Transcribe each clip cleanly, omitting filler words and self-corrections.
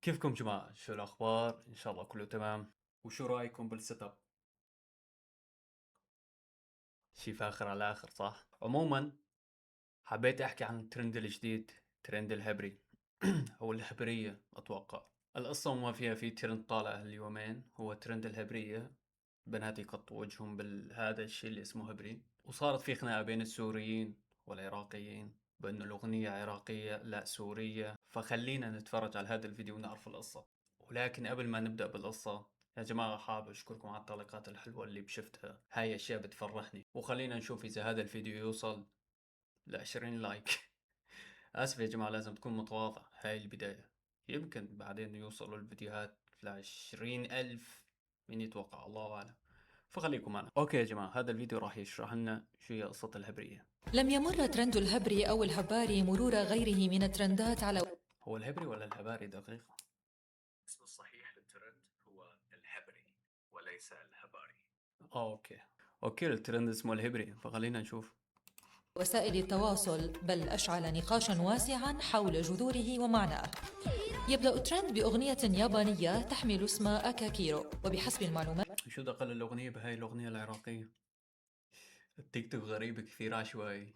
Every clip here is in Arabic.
كيفكم جماعة؟ شو الأخبار؟ إن شاء الله كله تمام. وشو رأيكم بالسيت اب؟ شي فاخر على الآخر صح؟ عموما حبيت أحكي عن الترند الجديد، ترند الهبري أو الهبرية أتوقع. القصة وما فيها، في ترند طالع هاليومين هو ترند الهبرية. بنات يقطوا وجههم بهذا الشي اللي اسمه هبري، وصارت في خناقة بين السوريين والعراقيين بأنه الأغنية عراقية لا سورية. فخلينا نتفرج على هذا الفيديو ونعرف القصة. ولكن قبل ما نبدأ بالقصة يا جماعة حابب أشكركم على التعليقات الحلوة اللي بشفتها، هاي أشياء بتفرحني. وخلينا نشوف إذا هذا الفيديو يوصل ل20 لايك. آسف يا جماعة، لازم تكون متواضع، هاي البداية. يمكن بعدين يوصلوا الفيديوهات ل20,000، مين يتوقع، الله أعلم. فخليكم معنا. اوكي يا جماعة، هذا الفيديو راح يشرح لنا شو هي قصة الهبرية. لم يمر ترند الهبري أو الهباري مرور غيره من الترندات على هو الهبري ولا الهباري دقيقة؟ اسمه الصحيح للترند هو الهبري وليس الهباري. اوكي الترند اسمه الهبري، فخلينا نشوف. وسائل التواصل، بل أشعل نقاشا واسعا حول جذوره ومعناه. يبدأ الترند بأغنية يابانية تحمل اسم أكاكيرو، وبحسب المعلومات شو دخل الأغنية بهاي الأغنية العراقية؟ التيك توك غريب كثير عشوائي.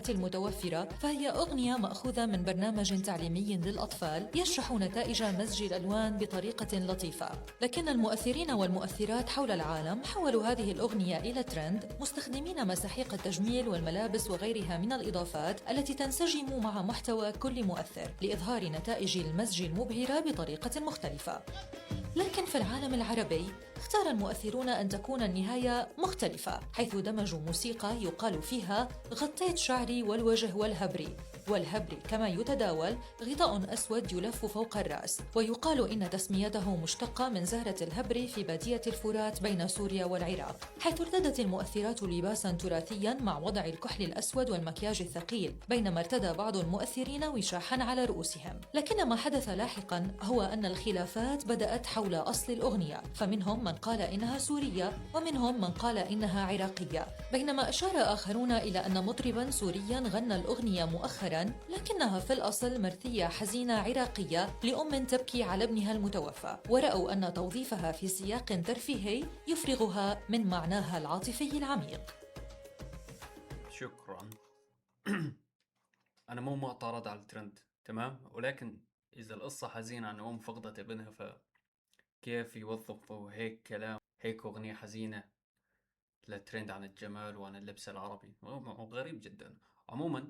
المتوفرة، فهي أغنية مأخوذة من برنامج تعليمي للأطفال يشرح نتائج مزج الألوان بطريقة لطيفة. لكن المؤثرين والمؤثرات حول العالم حولوا هذه الأغنية إلى ترند، مستخدمين مساحيق التجميل والملابس وغيرها من الإضافات التي تنسجم مع محتوى كل مؤثر لإظهار نتائج المزج المبهرة بطريقة مختلفة. لكن في العالم العربي اختار المؤثرون أن تكون النهاية مختلفة، حيث دمجوا موسيقى يقال فيها غطيت شعري والوجه والهبري كما يتداول غطاء أسود يلف فوق الرأس. ويقال إن تسميته مشتقة من زهرة الهبري في بادية الفرات بين سوريا والعراق، حيث ارتدت المؤثرات لباسا تراثيا مع وضع الكحل الأسود والمكياج الثقيل، بينما ارتدى بعض المؤثرين وشاحا على رؤوسهم. لكن ما حدث لاحقا هو أن الخلافات بدأت حول أصل الأغنية، فمنهم من قال إنها سورية ومنهم من قال إنها عراقية، بينما أشار آخرون إلى أن مطربا سوريا غنى الأغنية مؤخرا لكنها في الأصل مرثية حزينة عراقية لأم تبكي على ابنها المتوفى، ورأوا أن توظيفها في سياق ترفيهي يفرغها من معناها العاطفي العميق. شكرا. أنا مو معترض على الترند، تمام، ولكن إذا القصة حزينة عن أم فقدت ابنها، فكيف يوظفوا هيك كلام، هيك أغنية حزينة لترند عن الجمال وعن اللبس العربي؟ غريب جدا. عموما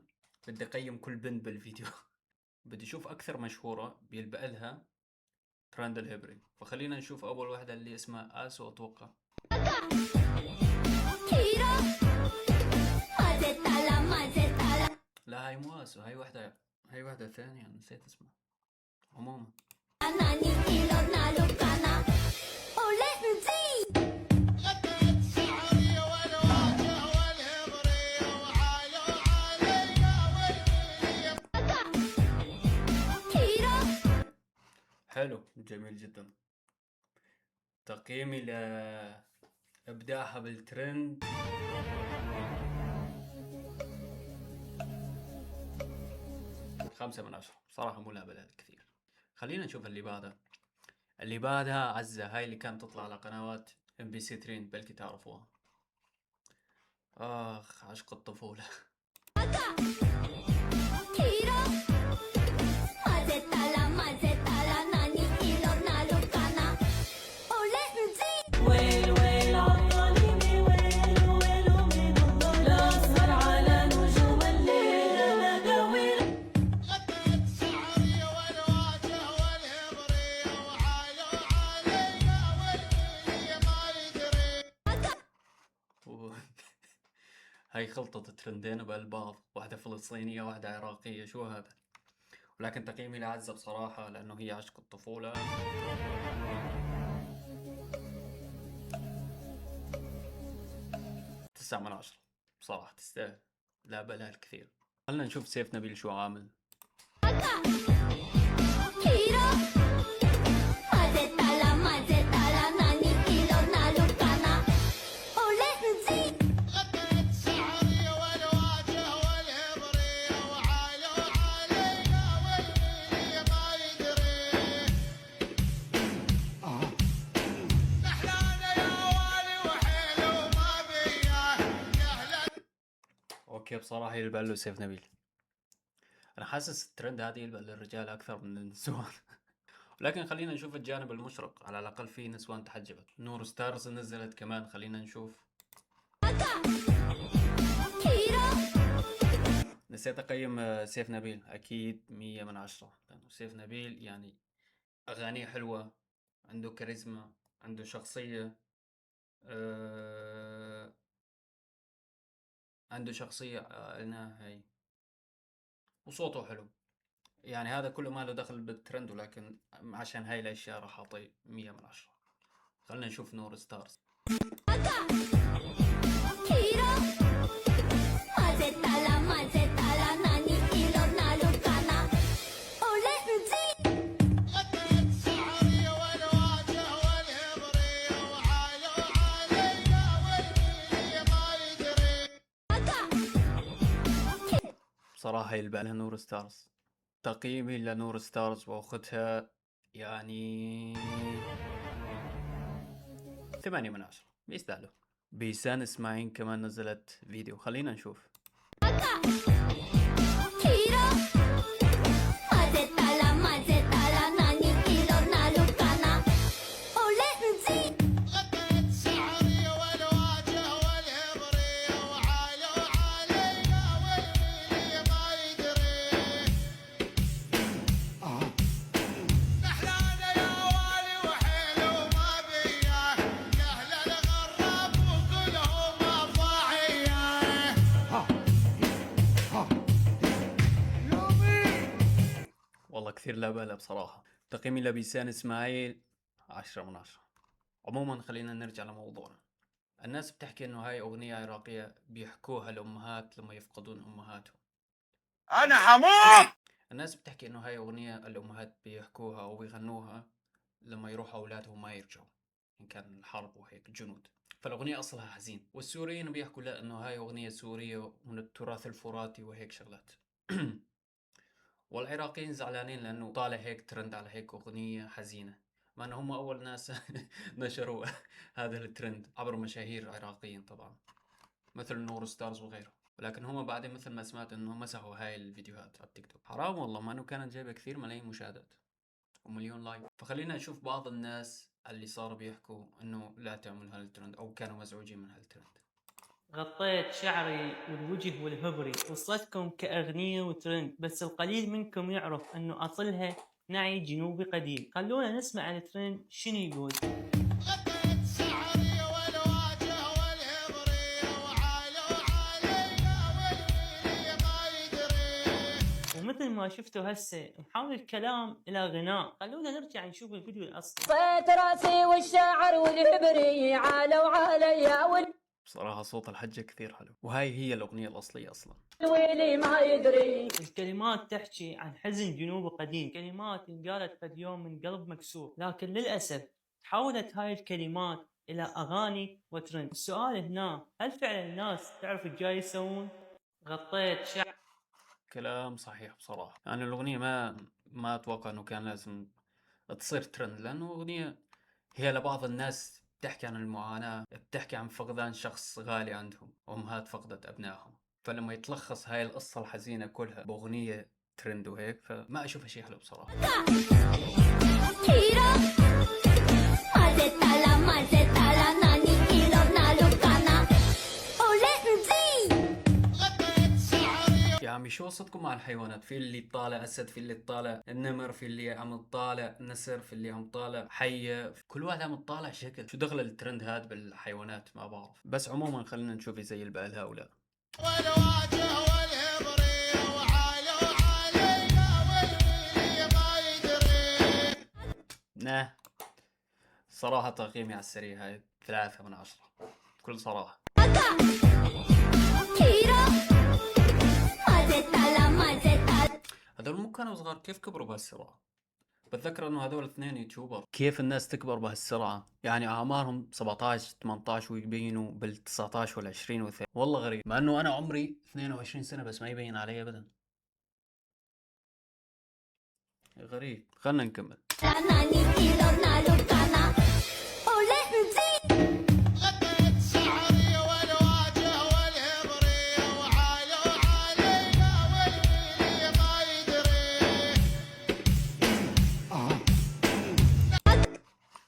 بدي أقيم كل بنت بالفيديو. بدي أشوف أكثر مشهورة بيلبق لها ترند الهبري، فخلينا نشوف أول واحدة اللي اسمها آسو أتوقع. لا هاي مو آسو، هاي واحدة ثانية نسيت اسمها. عموما حلو، جميل جدا. تقييمي لإبداعها بالترند 5/10. بصراحة مو لها كثير. خلينا نشوف اللي بعدها عزة، هاي اللي كانت تطلع على قنوات MBC 3، بلكي تعرفوها. عشق الطفولة. هاي خلطة ترندين بهالبعض، واحدة فلسطينية واحدة عراقية، شو هذا؟ ولكن تقييمي لعزة بصراحة لأنه هي عشق الطفولة 9/10. بصراحة تستاهل، لا بلا الكثير. خلنا نشوف سيف نبيل شو عامل. بصراحة يلبق له سيف نبيل. أنا حاسس الترند هذا يلبق للرجال أكثر من النسوان. ولكن خلينا نشوف الجانب المشرق، على الأقل في نسوان تحجبت. نور ستارز نزلت كمان، خلينا نشوف. نسيت أقيم سيف نبيل، أكيد 100/10، لأنه سيف نبيل يعني أغانيه حلوة، عنده كاريزما، عنده شخصية، عنده شخصية قلناها هاي، وصوته حلو. يعني هذا كله ما له دخل بالترند، ولكن عشان هاي الأشياء راح أعطي 100/10. خلنا نشوف نور ستارز. بصراحة يلبق لها نور ستارز. تقييمي لنور ستارز واخدها يعني 8/10، بيستاهلوا. بيسان اسماعيل كمان نزلت فيديو، خلينا نشوف. والله كثير لا بالها بصراحة. تقييمي لبيسان اسماعيل 10/10. عموما خلينا نرجع لموضوعنا. الناس بتحكي انه هاي اغنية عراقية بيحكوها الامهات لما يفقدون امهاتهم. انا حمار. الناس بتحكي انه هاي اغنية الامهات بيحكوها او بيغنوها لما يروحوا اولادهم ما يرجعوا، ان كان الحرب وهيك جنود. فالاغنية اصلها حزين، والسوريين بيحكوا لا انه هاي اغنية سورية من التراث الفراتي وهيك شغلات. والعراقيين زعلانين لانه طالع هيك ترند على هيك اغنية حزينة، مع انه هم اول ناس نشروا هذا الترند عبر مشاهير عراقيين طبعا، مثل نور ستارز وغيره. ولكن هم بعدين مثل ما سمعت انه مسحوا هاي الفيديوهات على التيك توك. حرام والله، مع انه كانت جايبه كثير ملايين مشاهدات ومليون لايك. فخلينا نشوف بعض الناس اللي صاروا بيحكوا انه لا تعمل هالترند او كانوا مزعوجين من هالترند. غطيت شعري والوجه والهبري، وصلتكم كأغنية وترند، بس القليل منكم يعرف انه اصلها نعي جنوبي قديم. خلونا نسمع الترند شنو يقول. ومثل ما شفتوا هسه محاول الكلام الى غناء. خلونا نرجع نشوف الفيديو الاصلي. صيت راسي والشعر والهبري عالوا عليا بصراحة صوت الحجة كثير حلو، وهاي هي الأغنية الأصلية أصلا. والويلي ما يدري. الكلمات تحكي عن حزن جنوبي قديم، كلمات انقالت قد يوم من قلب مكسور، لكن للأسف تحولت هاي الكلمات إلى أغاني وترند. السؤال هنا، هل فعلا الناس تعرف الجاي يسوون؟ غطيت شعر. كلام صحيح بصراحة. يعني الأغنية ما أتوقع أنه كان لازم تصير ترند، لأنه أغنية هي لبعض الناس بتحكي عن المعاناة، بتحكي عن فقدان شخص غالي عندهم، أمهات فقدت أبنائهم. فلما يتلخص هاي القصة الحزينة كلها بأغنية ترند وهيك، فما أشوفها شيء حلو بصراحة. يا عمي شو قصتكم مع الحيوانات؟ في اللي طالع أسد، في اللي طالع النمر، في اللي عم طالع نسر، في اللي عم طالع حية، كل واحد عم طالع شكل. شو دخل الترند هاد بالحيوانات؟ ما بعرف. بس عموما خلينا نشوف زي البقال هؤلاء. نه صراحة تقييمي على السريع هاي 3/10 بكل صراحة. هذول مو كانوا صغار، كيف كبروا بهالسرعة؟ بتذكر انه هذول 2 يوتيوبر. كيف الناس تكبر بهالسرعة؟ يعني اعمارهم 17 18 ويبينوا بال 19 وال 20 و30. والله غريب، مع انه انا عمري 22 سنة بس ما يبين علي ابدا. غريب. خلنا نكمل.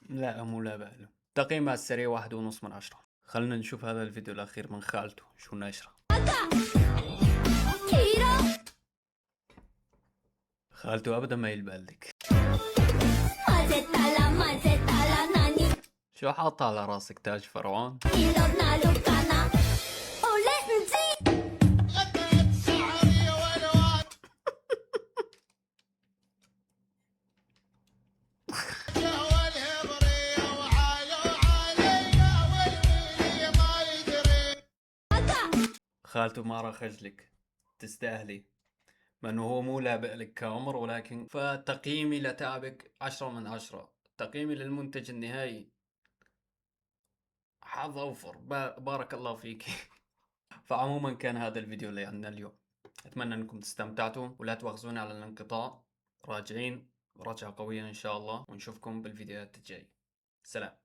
لا مو لا باله. تقييمها السريع 1.5/10. خلنا نشوف هذا الفيديو الأخير من خالته شو نشره. خالته أبدا ما يلبالك. شو حاطة على راسك تاج فرعون؟ خالته ما راح خجلك، تستاهلي، مع انه هو مو لابق لك كعمر، ولكن فتقييمي لتعبك 10/10. تقييمي للمنتج النهائي حظ اوفر، بارك الله فيك. فعموما كان هذا الفيديو اللي عندنا اليوم، اتمنى انكم تستمتعتوا ولا تواخذوني على الانقطاع. راجعين رجعة قوية ان شاء الله، ونشوفكم بالفيديوهات الجاية. سلام.